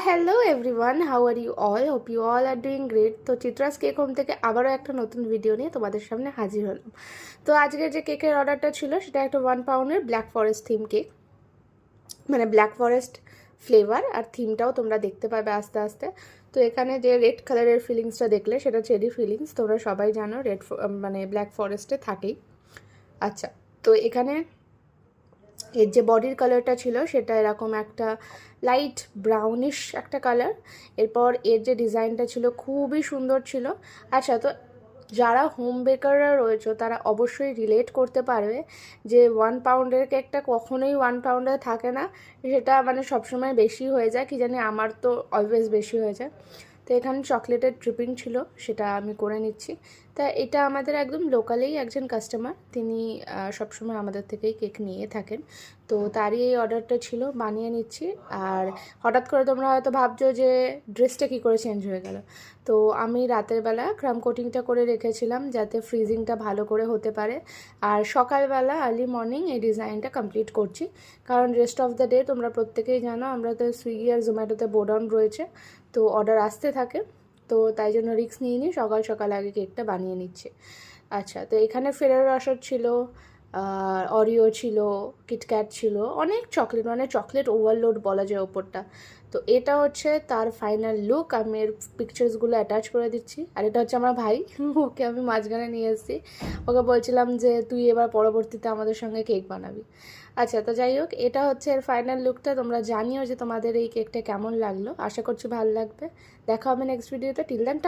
Hello everyone, how are you all? Hope you all are doing great. তো চিত্রাস cake home থেকে আবারও একটা নতুন ভিডিও নিয়ে তোমাদের সামনে হাজির হলাম। তো আজকে যে কেকের অর্ডারটা ছিল সেটা একটা 1 পাউন্ডের ব্ল্যাক ফরেস্ট থিম কেক, মানে ব্ল্যাক ফরেস্ট ফ্লেভার, আর থিমটাও তোমরা দেখতে পাবে আস্তে আস্তে। তো এখানে যে রেড কালারের ফিলিংসটা দেখলে সেটা চেরি ফিলিংস, তোমরা সবাই জানো রেড মানে ব্ল্যাক ফরেস্টে থাকেই। আচ্ছা, তো এখানে এর যে বডির কালারটা ছিল সেটা এরকম একটা লাইট ব্রাউনিশ একটা কালার। এরপর এর যে ডিজাইনটা ছিল খুবই সুন্দর ছিল। আচ্ছা, তো যারা হোম বেকাররা রয়েছে তারা অবশ্যই রিলেট করতে পারবে যে 1 পাউন্ডের কেকটা কখনোই 1 পাউন্ডে থাকে না, সেটা মানে সবসময় বেশি হয়ে যায়। কি জানি, আমার তো অলওয়েজ বেশি হয়ে যায়। তো এখানে চকলেটের ট্রিপিং ছিল, সেটা আমি করে নিচ্ছি। তা এটা আমাদের একদম লোকালেই একজন কাস্টমার, তিনি সবসময় আমাদের থেকেই কেক নিয়ে থাকেন। তো তারই এই অর্ডারটা ছিল, বানিয়ে নিচ্ছি। আর হঠাৎ করে তোমরা হয়তো ভাবছো যে ড্রেসটা কী করে চেঞ্জ হয়ে গেল। তো আমি রাতের বেলা ক্রাম কোটিংটা করে রেখেছিলাম যাতে ফ্রিজিংটা ভালো করে হতে পারে, আর সকালবেলা আর্লি মর্নিং এই ডিজাইনটা কমপ্লিট করছি। কারণ রেস্ট অফ দ্য ডে তোমরা প্রত্যেকেই জানো আমরা তো সুইগি আর জোম্যাটোতে বোডাউন রয়েছে, তো অর্ডার আসতে থাকে। তো তাই জন্য রিস্ক নিয়ে নিই, সকাল সকাল আগে কেকটা বানিয়ে নিচ্ছে। আচ্ছা, তো এখানে ফেরার রসদ ছিল, অরিও ছিল, কিটক্যাট ছিল, অনেক চকলেট, মানে চকলেট ওভারলোড বলা যায় ওপরটা। তো এটা হচ্ছে তার ফাইনাল লুক, আমি এর পিকচার্সগুলো অ্যাটাচ করে দিচ্ছি। আর এটা হচ্ছে আমার ভাই, ওকে আমি মাঝখানে নিয়ে এসেছি। ওকে বলছিলাম যে তুই এবার পরবর্তীতে আমাদের সঙ্গে কেক বানাবি। আচ্ছা, তো যাই হোক, এটা হচ্ছে এর ফাইনাল লুকটা। তোমরা জানিও যে তোমাদের এই কেকটা কেমন লাগলো, আশা করছি ভালো লাগবে। দেখা হবে নেক্সট ভিডিওতে। টিল দেন।